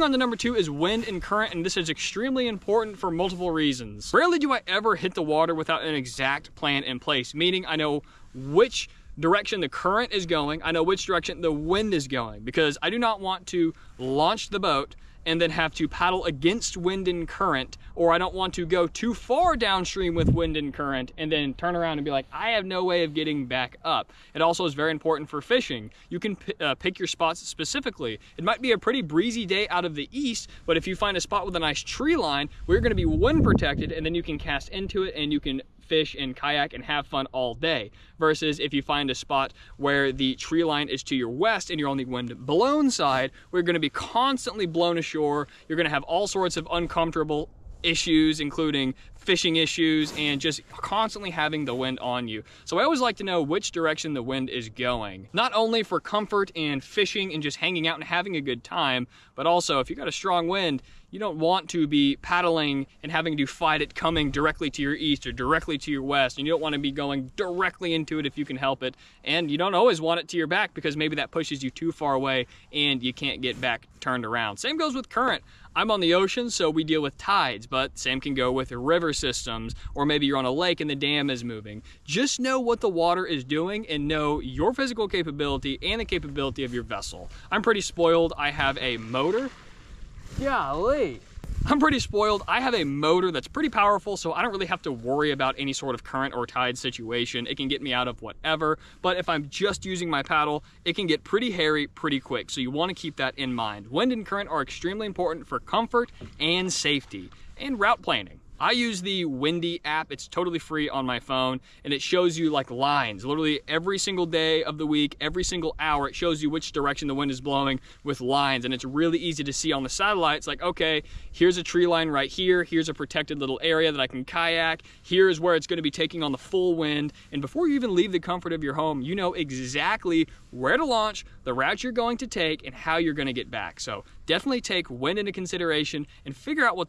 On to number 2 is wind and current, and this is extremely important for multiple reasons. Rarely do I ever hit the water without an exact plan in place, meaning I know which direction the current is going, I know which direction the wind is going, because I do not want to launch the boat and then have to paddle against wind and current, or I don't want to go too far downstream with wind and current and then turn around and be like, I have no way of getting back up. It also is very important for fishing. You can pick your spots specifically. It might be a pretty breezy day out of the east, but if you find a spot with a nice tree line, we're going to be wind protected, and then you can cast into it and you can fish and kayak and have fun all day, versus if you find a spot where the tree line is to your west and you're on the wind blown side, we're going to be constantly blown ashore. You're going to have all sorts of uncomfortable issues, including fishing issues and just constantly having the wind on you. So I always like to know which direction the wind is going, not only for comfort and fishing and just hanging out and having a good time, but also if you got a strong wind, you don't want to be paddling and having to fight it coming directly to your east or directly to your west, and you don't want to be going directly into it if you can help it, and you don't always want it to your back because maybe that pushes you too far away and you can't get back turned around. Same goes with current. I'm on the ocean, so we deal with tides, but same can go with river systems, or maybe you're on a lake and the dam is moving. Just know what the water is doing and know your physical capability and the capability of your vessel. I'm pretty spoiled. I have a motor. Golly. I'm pretty spoiled. I have a motor that's pretty powerful, so I don't really have to worry about any sort of current or tide situation. It can get me out of whatever, but if I'm just using my paddle, it can get pretty hairy pretty quick, so you want to keep that in mind. Wind and current are extremely important for comfort and safety and route planning. I use the Windy app. It's totally free on my phone, and it shows you like lines. Literally every single day of the week, every single hour, it shows you which direction the wind is blowing with lines, and it's really easy to see on the satellite. It's like, okay, here's a tree line right here. Here's a protected little area that I can kayak. Here's where it's going to be taking on the full wind, and before you even leave the comfort of your home, you know exactly where to launch, the route you're going to take, and how you're going to get back. So definitely take wind into consideration and figure out what the